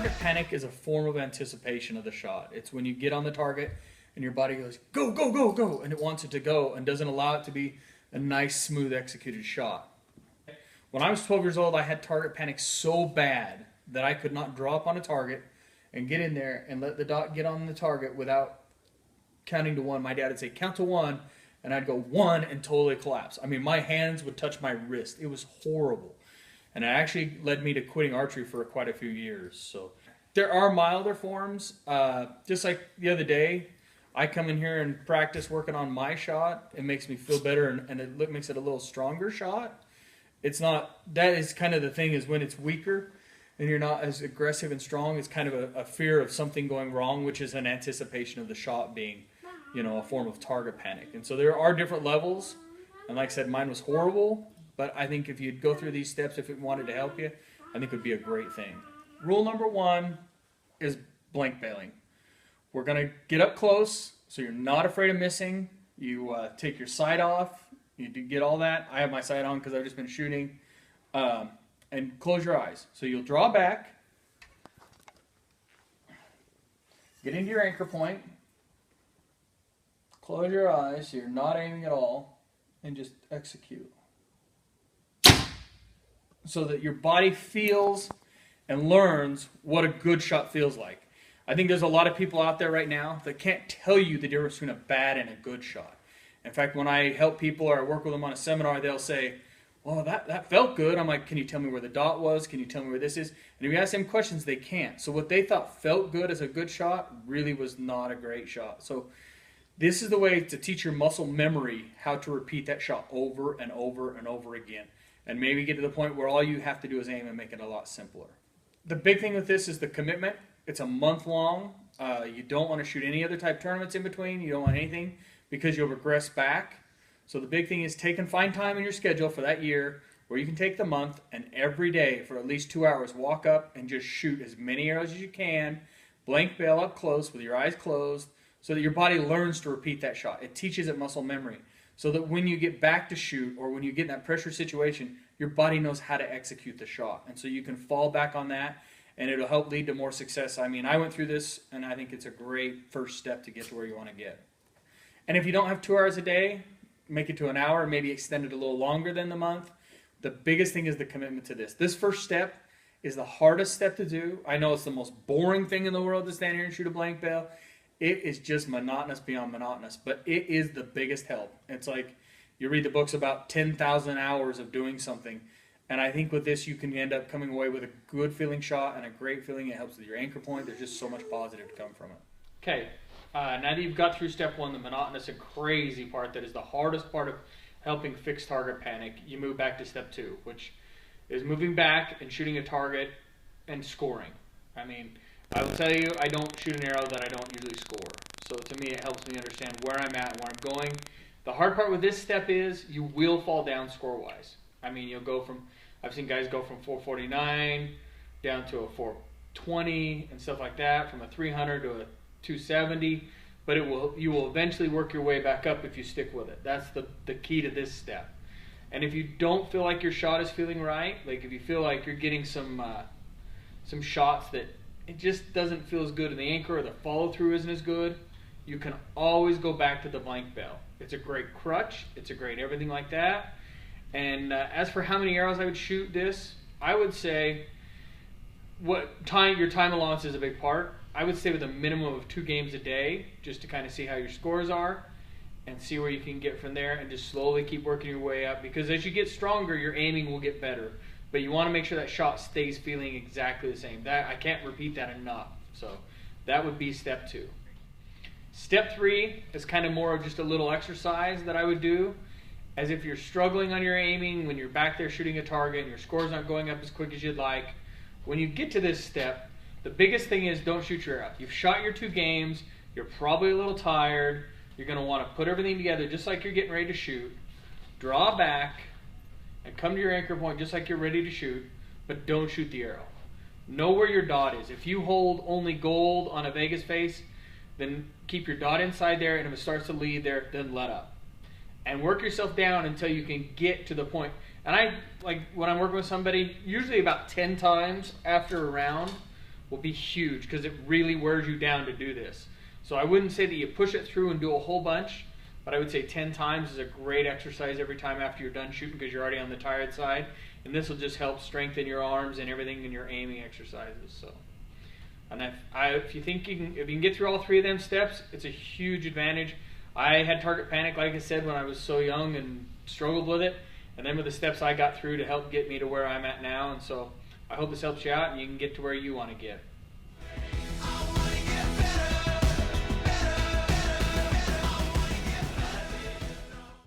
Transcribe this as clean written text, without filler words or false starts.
Target panic is a form of anticipation of the shot. It's when you get on the target and your body goes, go, go, go, go, and it wants it to go and doesn't allow it to be a nice, smooth executed shot. When I was 12 years old, I had target panic so bad that I could not draw up on a target and get in there and let the dot get on the target without counting to one. My dad would say, count to one, and I'd go one and totally collapse. I mean, my hands would touch my wrist. It was horrible. And it actually led me to quitting archery for quite a few years. So there are milder forms. Just like the other day, I come in here and practice working on my shot. It makes me feel better, and it makes it a little stronger shot. It's not, that is kind of the thing, is when it's weaker and you're not as aggressive and strong, it's kind of a fear of something going wrong, which is an anticipation of the shot being, you know, a form of target panic. And so there are different levels. And like I said, mine was horrible. But I think if you'd go through these steps, if it wanted to help you, I think it would be a great thing. Rule number one is blank bailing. We're going to get up close so you're not afraid of missing. You take your sight off. You do get all that. I have my sight on because I've just been shooting. And close your eyes. So you'll draw back. Get into your anchor point. Close your eyes so you're not aiming at all. And just execute. So that your body feels and learns what a good shot feels like. I think there's a lot of people out there right now that can't tell you the difference between a bad and a good shot. In fact, when I help people or I work with them on a seminar, they'll say, well, that felt good. I'm like, can you tell me where the dot was? Can you tell me where this is? And if you ask them questions, they can't. So what they thought felt good as a good shot really was not a great shot. So this is the way to teach your muscle memory how to repeat that shot over and over and over again. And maybe get to the point where all you have to do is aim and make it a lot simpler. The big thing with this is the commitment. It's a month long. You don't want to shoot any other type tournaments in between. You don't want anything because you'll regress back. So the big thing is take and find time in your schedule for that year where you can take the month and every day for at least 2 hours walk up and just shoot as many arrows as you can. Blank bail up close with your eyes closed so that your body learns to repeat that shot. It teaches it muscle memory. So that when you get back to shoot or when you get in that pressure situation, your body knows how to execute the shot. And so you can fall back on that and it'll help lead to more success. I mean, I went through this and I think it's a great first step to get to where you want to get. And if you don't have 2 hours a day, make it to an hour, maybe extend it a little longer than the month. The biggest thing is the commitment to this. This first step is the hardest step to do. I know it's the most boring thing in the world to stand here and shoot a blank bail. It is just monotonous beyond monotonous, but it is the biggest help. It's like you read the books about 10,000 hours of doing something, and I think with this you can end up coming away with a good feeling shot and a great feeling. It helps with your anchor point. There's just so much positive to come from it. Okay, now that you've got through step one, the monotonous and crazy part that is the hardest part of helping fix target panic, you move back to step two, which is moving back and shooting a target and scoring. I mean, I will tell you, I don't shoot an arrow that I don't usually score. So to me, it helps me understand where I'm at and where I'm going. The hard part with this step is you will fall down score-wise. I mean, you'll go from, I've seen guys go from 449 down to a 420 and stuff like that, from a 300 to a 270. But you will eventually work your way back up if you stick with it. That's the key to this step. And if you don't feel like your shot is feeling right, like if you feel like you're getting some shots that it just doesn't feel as good in the anchor or the follow-through isn't as good, you can always go back to the blank bail. It's a great crutch. It's a great everything like that. And as for how many arrows I would shoot this, I would say your time allowance is a big part. I would say with a minimum of 2 games a day just to kind of see how your scores are and see where you can get from there and just slowly keep working your way up, because as you get stronger, your aiming will get better. But you want to make sure that shot stays feeling exactly the same. That I can't repeat that enough. So that would be step 2. Step 3 is kind of more of just a little exercise that I would do, as if you're struggling on your aiming when you're back there shooting a target and your score's not going up as quick as you'd like. When you get to this step, the biggest thing is don't shoot your arrow. You've shot your 2 games. You're probably a little tired. You're going to want to put everything together just like you're getting ready to shoot. Draw back and come to your anchor point just like you're ready to shoot, but don't shoot the arrow. Know where your dot is. If you hold only gold on a Vegas face, then keep your dot inside there, and if it starts to lead there, then let up. And work yourself down until you can get to the point. And I, like when I'm working with somebody, usually about 10 times after a round, will be huge because it really wears you down to do this. So I wouldn't say that you push it through and do a whole bunch, but I would say 10 times is a great exercise every time after you're done shooting because you're already on the tired side. And this will just help strengthen your arms and everything in your aiming exercises. So, and if you can get through all 3 of them steps, it's a huge advantage. I had target panic, like I said, when I was so young and struggled with it. And then with the steps I got through to help get me to where I'm at now. And so I hope this helps you out and you can get to where you want to get.